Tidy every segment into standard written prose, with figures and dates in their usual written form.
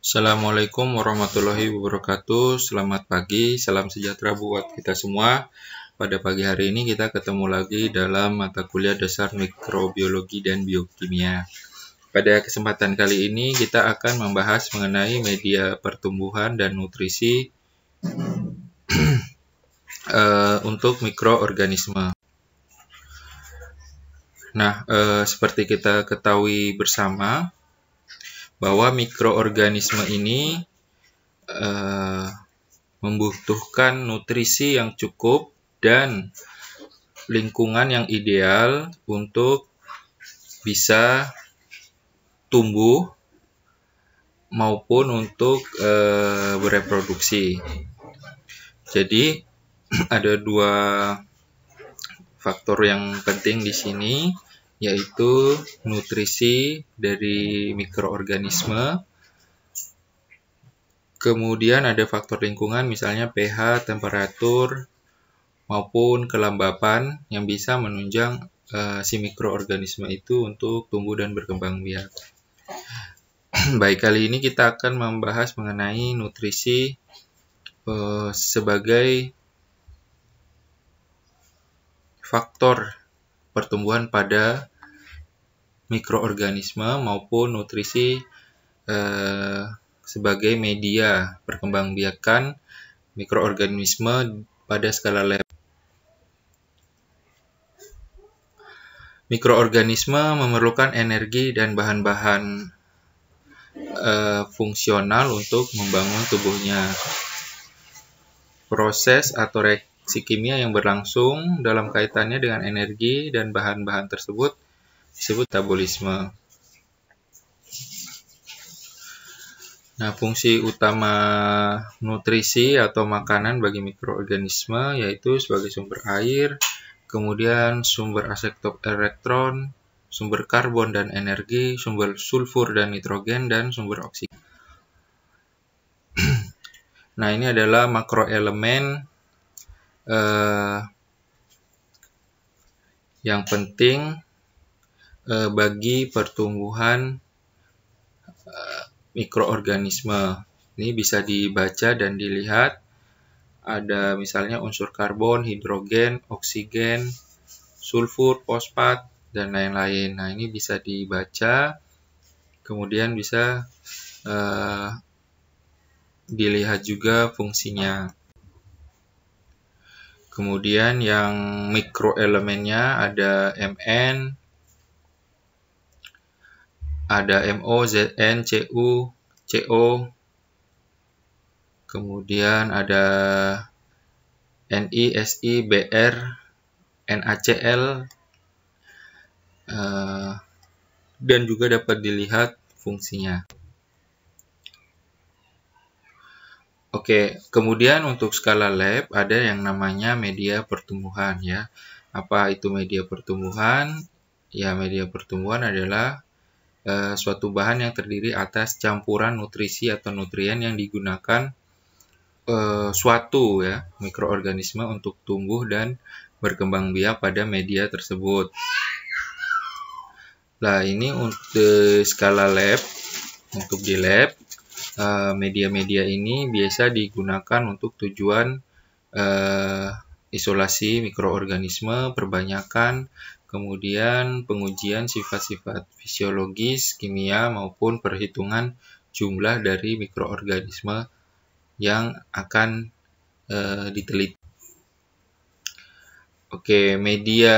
Assalamualaikum warahmatullahi wabarakatuh. Selamat pagi, salam sejahtera buat kita semua. Pada pagi hari ini kita ketemu lagi dalam mata kuliah dasar mikrobiologi dan biokimia. Pada kesempatan kali ini kita akan membahas mengenai media pertumbuhan dan nutrisi untuk mikroorganisme. Nah, seperti kita ketahui bersama, bahwa mikroorganisme ini membutuhkan nutrisi yang cukup dan lingkungan yang ideal untuk bisa tumbuh maupun untuk bereproduksi. Jadi ada dua faktor yang penting di sini, yaitu nutrisi dari mikroorganisme. Kemudian ada faktor lingkungan, misalnya pH, temperatur, maupun kelembapan yang bisa menunjang si mikroorganisme itu untuk tumbuh dan berkembang biak. Baik, kali ini kita akan membahas mengenai nutrisi sebagai faktor pertumbuhan pada mikroorganisme maupun nutrisi sebagai media perkembangbiakan mikroorganisme pada skala lab. Mikroorganisme memerlukan energi dan bahan-bahan fungsional untuk membangun tubuhnya. Proses atau reaksi kimia yang berlangsung dalam kaitannya dengan energi dan bahan-bahan tersebut disebut metabolisme. Nah, fungsi utama nutrisi atau makanan bagi mikroorganisme yaitu sebagai sumber air, kemudian sumber asetop elektron, sumber karbon dan energi, sumber sulfur dan nitrogen, dan sumber oksigen. Nah, ini adalah makroelemen yang penting bagi pertumbuhan mikroorganisme. Ini bisa dibaca dan dilihat. Ada misalnya unsur karbon, hidrogen, oksigen, sulfur, fosfat, dan lain-lain. Nah, ini bisa dibaca. Kemudian bisa dilihat juga fungsinya. Kemudian yang mikroelemennya ada Mn, ada Mo, Zn, Cu, Co, kemudian ada Ni, Si, Br, NaCl, dan juga dapat dilihat fungsinya. Oke, kemudian untuk skala lab ada yang namanya media pertumbuhan ya. Apa itu media pertumbuhan? Ya, media pertumbuhan adalah suatu bahan yang terdiri atas campuran nutrisi atau nutrien yang digunakan suatu ya mikroorganisme untuk tumbuh dan berkembang biak pada media tersebut. Nah, ini untuk skala lab, untuk di lab, media-media ini biasa digunakan untuk tujuan isolasi mikroorganisme, perbanyakan, kemudian pengujian sifat-sifat fisiologis, kimia, maupun perhitungan jumlah dari mikroorganisme yang akan diteliti. Oke, media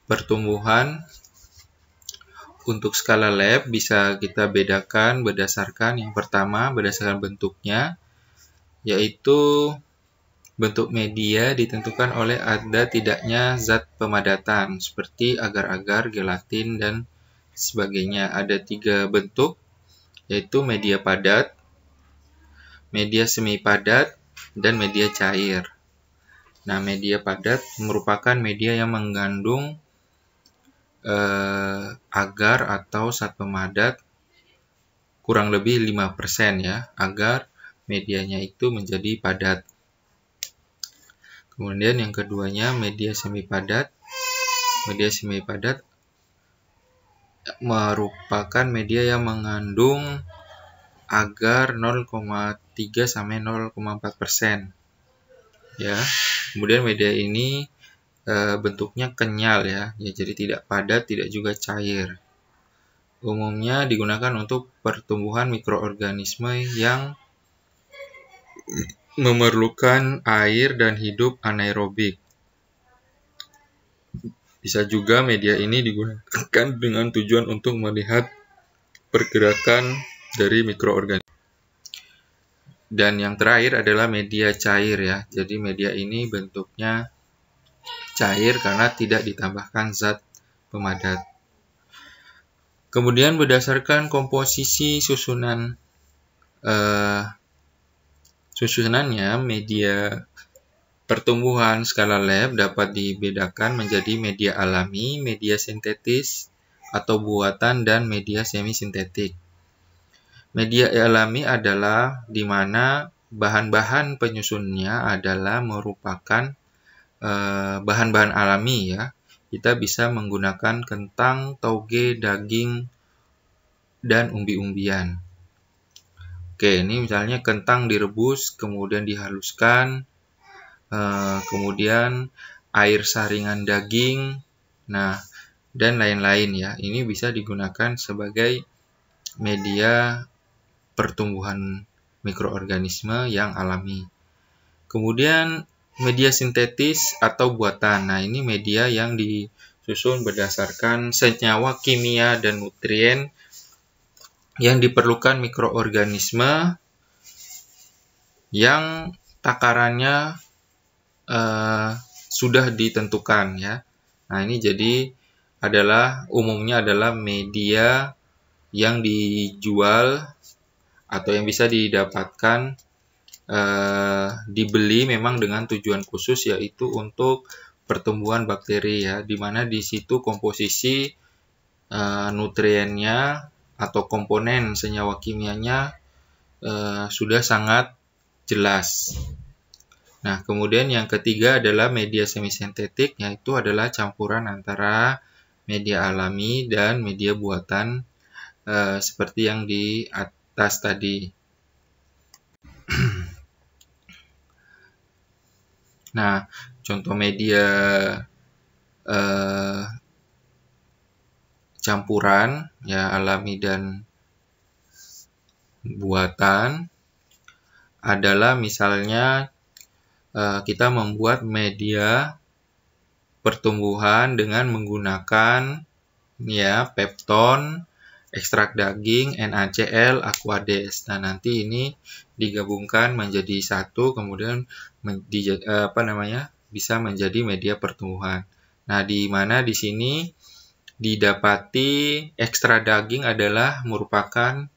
pertumbuhan untuk skala lab bisa kita bedakan berdasarkan yang pertama, berdasarkan bentuknya, yaitu bentuk media ditentukan oleh ada tidaknya zat pemadatan seperti agar-agar, gelatin, dan sebagainya. Ada 3 bentuk, yaitu media padat, media semi padat, dan media cair. Nah, media padat merupakan media yang mengandung agar atau zat pemadat kurang lebih 5% ya, agar medianya itu menjadi padat. Kemudian yang keduanya media semi padat. Media semi padat merupakan media yang mengandung agar 0,3 sampai 0,4%. Ya. Kemudian media ini bentuknya kenyal ya, jadi tidak padat, tidak juga cair. Umumnya digunakan untuk pertumbuhan mikroorganisme yang memerlukan air dan hidup anaerobik. Bisa juga media ini digunakan dengan tujuan untuk melihat pergerakan dari mikroorganisme. Dan yang terakhir adalah media cair ya. Jadi media ini bentuknya cair karena tidak ditambahkan zat pemadat. Kemudian berdasarkan komposisi susunannya, media pertumbuhan skala lab dapat dibedakan menjadi media alami, media sintetis atau buatan, dan media semi-sintetik. Media alami adalah di mana bahan-bahan penyusunnya adalah merupakan bahan-bahan alami ya. Kita bisa menggunakan kentang, toge, daging, dan umbi-umbian. Oke, ini misalnya kentang direbus, kemudian dihaluskan, kemudian air saringan daging, nah, dan lain-lain ya. Ini bisa digunakan sebagai media pertumbuhan mikroorganisme yang alami. Kemudian media sintetis atau buatan. Nah, ini media yang disusun berdasarkan senyawa kimia dan nutrien yang diperlukan mikroorganisme yang takarannya sudah ditentukan ya. Nah, ini jadi umumnya adalah media yang dijual atau yang bisa didapatkan dibeli memang dengan tujuan khusus, yaitu untuk pertumbuhan bakteri ya, di mana di situ komposisi nutriennya atau komponen senyawa kimianya sudah sangat jelas. Nah, kemudian yang ketiga adalah media semisintetik, yaitu adalah campuran antara media alami dan media buatan seperti yang di atas tadi. Nah, contoh media campuran ya alami dan buatan adalah misalnya kita membuat media pertumbuhan dengan menggunakan ya pepton, ekstrak daging, NaCl, Aquades. Nah, nanti ini digabungkan menjadi satu, kemudian bisa menjadi media pertumbuhan. Nah, di mana di sini didapati ekstrak daging adalah merupakan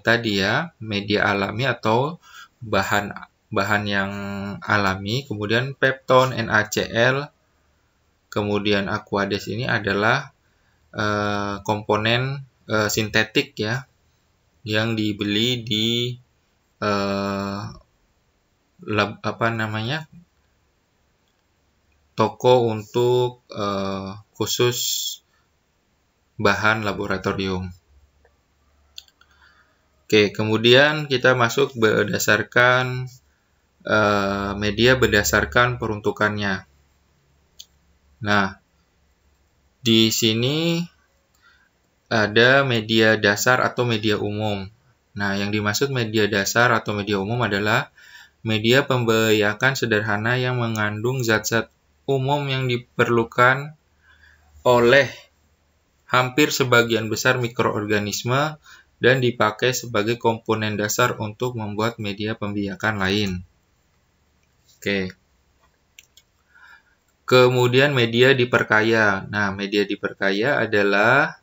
tadi ya media alami atau bahan yang alami, kemudian pepton, NaCl, kemudian Aquades ini adalah komponen sintetik ya yang dibeli di toko untuk khusus bahan laboratorium. Oke, kemudian kita masuk berdasarkan media berdasarkan peruntukannya. Nah, di sini ada media dasar atau media umum. Nah, yang dimaksud media dasar atau media umum adalah media pembiakan sederhana yang mengandung zat-zat umum yang diperlukan oleh hampir sebagian besar mikroorganisme dan dipakai sebagai komponen dasar untuk membuat media pembiakan lain. Oke. Kemudian media diperkaya. Nah, media diperkaya adalah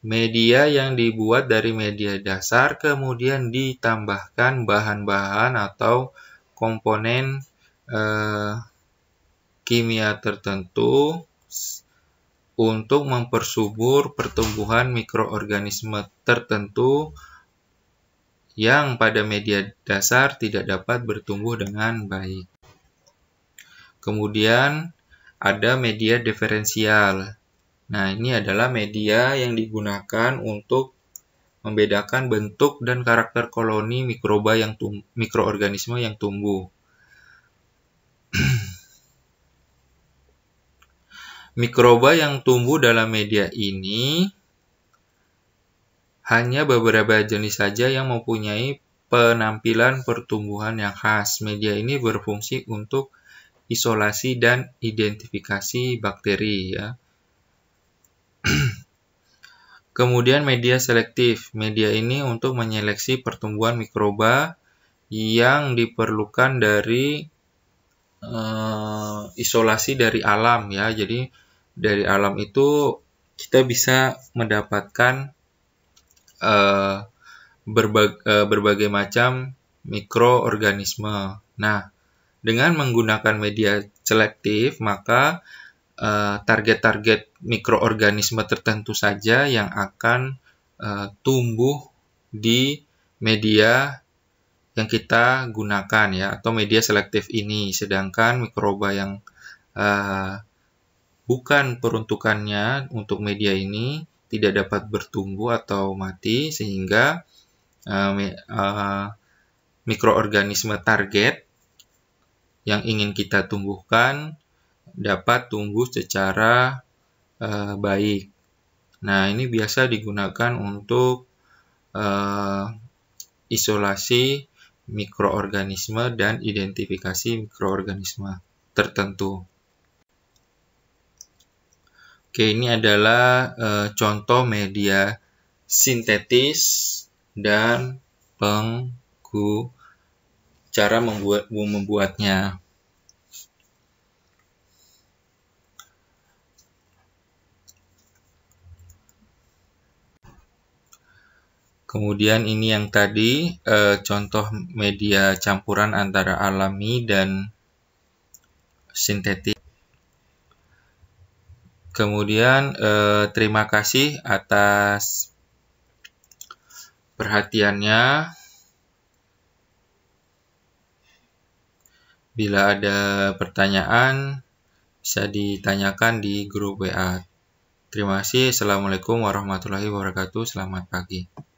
media yang dibuat dari media dasar kemudian ditambahkan bahan-bahan atau komponen kimia tertentu untuk mempersubur pertumbuhan mikroorganisme tertentu yang pada media dasar tidak dapat bertumbuh dengan baik. Kemudian ada media diferensial. Nah, ini adalah media yang digunakan untuk membedakan bentuk dan karakter koloni mikroorganisme yang tumbuh. Mikroba yang tumbuh dalam media ini hanya beberapa jenis saja yang mempunyai penampilan pertumbuhan yang khas. Media ini berfungsi untuk isolasi dan identifikasi bakteri, ya. Kemudian media selektif. Media ini untuk menyeleksi pertumbuhan mikroba yang diperlukan dari isolasi dari alam, ya. Jadi dari alam itu kita bisa mendapatkan berbagai macam mikroorganisme. Nah, dengan menggunakan media selektif, maka target-target mikroorganisme tertentu saja yang akan tumbuh di media yang kita gunakan, ya, atau media selektif ini. Sedangkan mikroba yang bukan peruntukannya untuk media ini tidak dapat bertumbuh atau mati, sehingga mikroorganisme target yang ingin kita tumbuhkan dapat tumbuh secara baik. Nah, ini biasa digunakan untuk isolasi mikroorganisme dan identifikasi mikroorganisme tertentu. Oke, ini adalah contoh media sintetis dan cara membuatnya. Kemudian ini yang tadi contoh media campuran antara alami dan sintetis. Kemudian terima kasih atas perhatiannya. Bila ada pertanyaan, bisa ditanyakan di grup WA. Terima kasih. Assalamualaikum warahmatullahi wabarakatuh. Selamat pagi.